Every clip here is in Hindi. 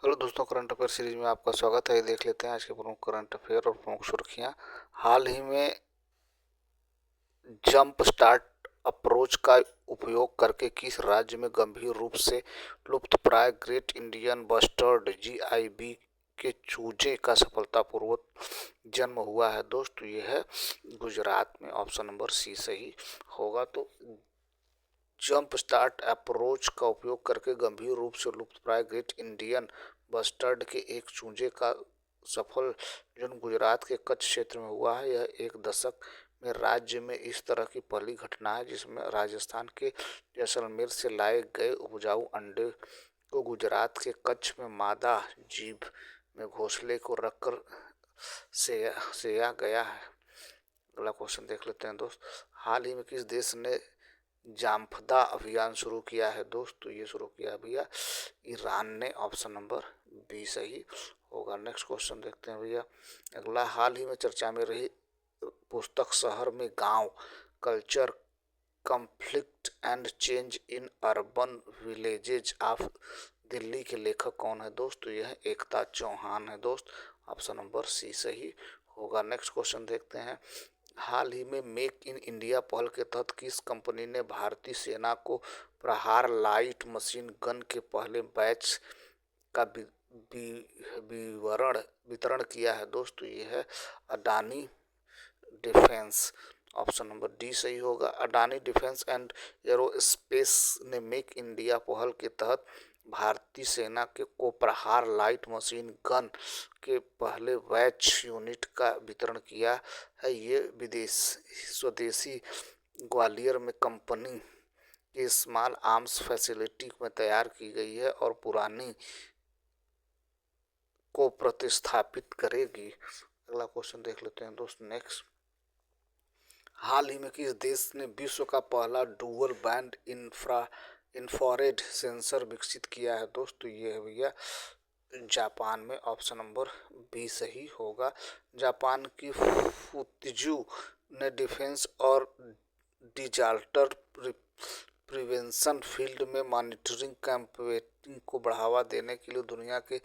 हेलो दोस्तों, करंट अफेयर सीरीज में आपका स्वागत है। ये देख लेते हैं आज के प्रमुख करंट अफेयर और प्रमुख सुर्खियां। हाल ही में जंप स्टार्ट अप्रोच का उपयोग करके किस राज्य में गंभीर रूप से लुप्तप्राय ग्रेट इंडियन बस्टर्ड जीआईबी के चूजे का सफलतापूर्वक जन्म हुआ है? दोस्तों ये है गुजरात में। ऑप्शन नंबर सी सही होगा। तो जंप स्टार्ट अप्रोच का उपयोग करके गंभीर रूप से लुप्तप्राय ग्रेट इंडियन बस्टर्ड के एक चूजे का सफल जन्म गुजरात के कच्छ क्षेत्र में हुआ है। यह एक दशक में राज्य में इस तरह की पहली घटना है जिसमें राजस्थान के जैसलमेर से लाए गए उपजाऊ अंडे को गुजरात के कच्छ में मादा जीभ में घोंसले को रखकर सेया गया है। अगला क्वेश्चन देख लेते हैं दोस्त। हाल ही में किस देश ने जामफदा अभियान शुरू किया है? दोस्तों ये शुरू किया भैया ईरान ने। ऑप्शन नंबर बी सही होगा। नेक्स्ट क्वेश्चन देखते हैं भैया अगला। हाल ही में चर्चा में रही पुस्तक शहर में गांव culture conflict and change in urban villages of Delhi के लेखक कौन है? दोस्तों यह एकता चौहान है दोस्त। ऑप्शन नंबर सी सही होगा। नेक्स्ट क्वेश्चन देखते हैं। हाल ही में मेक इन इंडिया पहल के तहत किस कंपनी ने भारतीय सेना को प्रहार लाइट मशीन गन के पहले बैच का विवरण वितरण किया है? दोस्तों ये है Adani defence. Option number D सही होगा। अडानी डिफेंस एंड एरोस्पेस ने मेक इंडिया पहल के तहत भारतीय सेना के को प्रहार लाइट मशीन गन के पहले बैच यूनिट का वितरण किया है। ये विदेश स्वदेशी ग्वालियर में कंपनी के स्मॉल आर्म्स फैसिलिटी में तैयार की गई है और पुरानी को प्रतिस्थापित करेगी। अगला क्वेश्चन देख लेते हैं दोस्त। नेक्स्ट, हाल ही में किस देश ने विश्व का पहला डुअल बैंड इंफ्रारेड सेंसर विकसित किया है? दोस्तों ये है भैया जापान में। ऑप्शन नंबर बी सही होगा। जापान की फुत्जू ने डिफेंस और डिजास्टर प्रिवेंशन फील्ड में मॉनिटरिंग कैंपेनिंग को बढ़ावा देने के लिए दुनिया के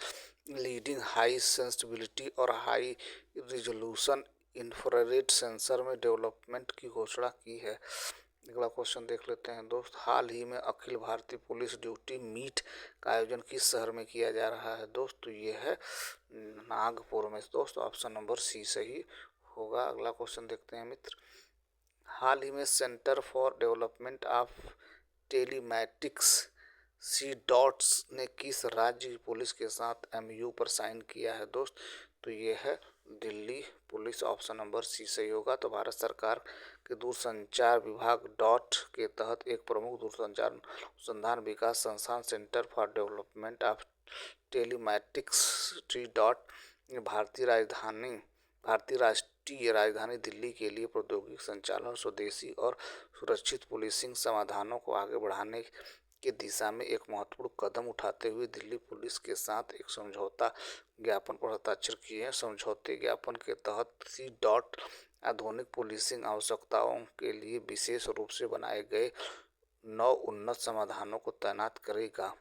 लीडिंग हाई सेंसिटिविटी और हाई रिजोल्यूशन इंफ्रारेड सेंसर में डेवलपमेंट की घोषणा की है। अगला क्वेश्चन देख लेते हैं दोस्त। हाल ही में Akhil Bharatiya police duty meet का आयोजन किस शहर में किया जा रहा है? दोस्तों ये है नागपुर में दोस्त। ऑप्शन नंबर सी सही होगा। अगला क्वेश्चन देखते हैं मित्र। हाल ही में Centre for Development of Telematics C dots ने किस राज्य की पुलिस के साथ एमयू पर साइन किया है? दोस्त तो ये है Delhi police. Option number c सही होगा। तो भारत सरकार के दूरसंचार विभाग डॉट के तहत एक प्रमुख दूरसंचार अनुसंधान विकास संस्थान centre for Development of telematics T dot भारतीय राष्ट्रीय राजधानी दिल्ली के लिए प्रौद्योगिकी संचालन स्वदेशी और सुरक्षित पुलिसिंग समाधानों को आगे बढ़ाने की दिशा में एक महत्वपूर्ण कदम उठाते हुए दिल्ली पुलिस के साथ एक समझौता ज्ञापन पर हस्ताक्षर किए हैं। समझौते ज्ञापन के तहत सी डॉट आधुनिक पुलिसिंग आवश्यकताओं के लिए विशेष रूप से बनाए गए 9 उन्नत समाधानों को तैनात करेगा।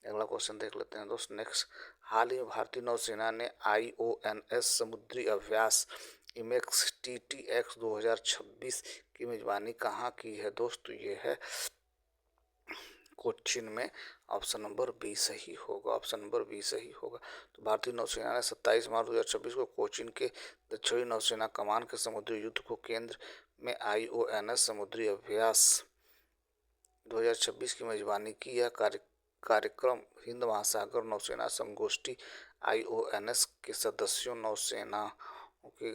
अगला क्वेश्चन देख लेते हैं दोस्त। नेक्स्ट, हाल ही में भारतीय नौसेना ने IONS समुद्री अभ्यास इमेक्स TTX 2026 की मेजबानी कहाँ की है? दोस्तों ये है कोच्चिन में। ऑप्शन नंबर बी सही होगा। ऑप्शन नंबर बी सही होगा। तो भारतीय नौसेना ने 27 मार्च 2026 को कोच्चिन के दक्षिणी नौसेना कमान के समुद्री युद्ध को केंद्र में IONS समुद्री अभ्यास 2026 की मेजबानी की। यह कार्यक्रम हिंद महासागर नौसेना संगोष्ठी IONS के सदस्यों, नौसेना के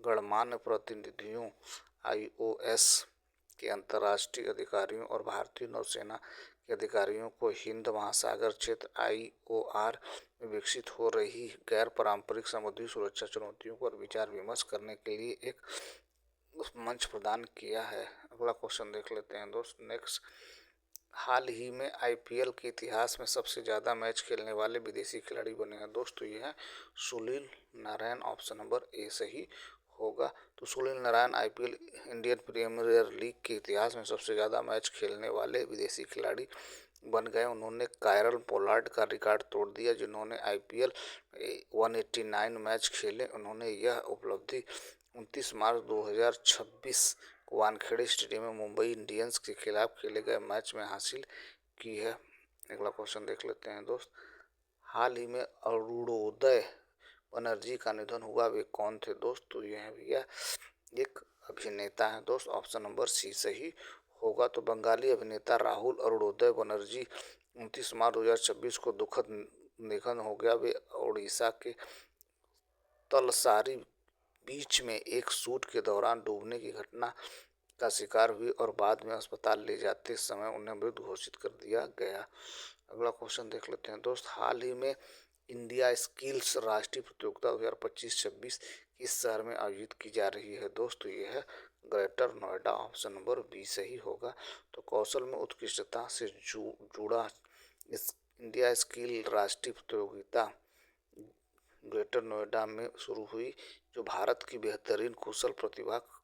गणमान्य प्रतिनिधियों, IOS के अंतर्राष्ट्रीय अधिकारियों और भारतीय नौसेना के अधिकारियों को हिंद महासागर क्षेत्र IOR में विकसित हो रही गैर पारंपरिक समुद्री सुरक्षा चुनौतियों पर विचार विमर्श करने के लिए एक मंच प्रदान किया है। अगला क्वेश्चन देख लेते हैं दोस्त। नेक्स्ट, हाल ही में IPL के इतिहास में सबसे ज़्यादा मैच खेलने वाले विदेशी खिलाड़ी बने हैं? दोस्तों ये हैं Sunil Narine. Option number a सही होगा। तो Sunil Narine IPL Indian Premier League के इतिहास में सबसे ज़्यादा मैच खेलने वाले विदेशी खिलाड़ी बन गए। उन्होंने कायरल पोलार्ड का रिकॉर्ड तोड़ दिया, जिन्होंने IPL 189 मैच खेले। उन्होंने यह उपलब्धि 29 मार्च 2026 को वानखेड़े स्टेडियम में मुंबई इंडियंस के खिलाफ खेले गए मैच में हासिल की है। अगला क्वेश्चन देख लेते हैं दोस्त। हाल ही में अरुणोदय बनर्जी का निधन हुआ, वे कौन थे दोस्त? तो यह भैया एक अभिनेता है दोस्त। ऑप्शन नंबर सी सही होगा। तो बंगाली अभिनेता राहुल अरुणोदय बनर्जी 29 मार्च 2026 को दुखद निधन हो गया। वे उड़ीसा के तलसारी बीच में एक शूट के दौरान डूबने की घटना का शिकार हुई और बाद में अस्पताल ले जाते समय उन्हें मृत घोषित कर दिया गया। अगला क्वेश्चन देख लेते हैं दोस्त। हाल ही में इंडिया स्किल्स राष्ट्रीय प्रतियोगिता 2025-26 किस शहर में आयोजित की जा रही है दोस्त? ये है Greater Noida. Option number b सही होगा। तो कौशल में उत्कृष्टता से जुड़ा इस इंडिया स्किल राष्ट्रीय प्रतियोगिता ग्रेटर नोएडा में शुरू हुई, जो भारत की बेहतरीन कौशल प्रतिभा को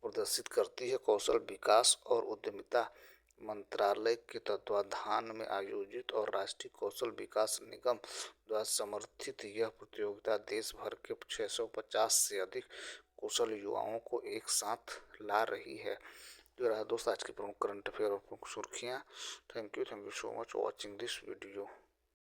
प्रदर्शित करती है। कौशल विकास और उद्यमिता मंत्रालय के तत्वाधान में आयोजित और राष्ट्रीय कौशल विकास निगम द्वारा समर्थित यह प्रतियोगिता देश भर के 650 से अधिक कुशल युवाओं को एक साथ ला रही है। जो रहा दोस्त आज की प्रमुख करंट अफेयर और प्रमुख सुर्खियाँ। Thank you so much for watching this video.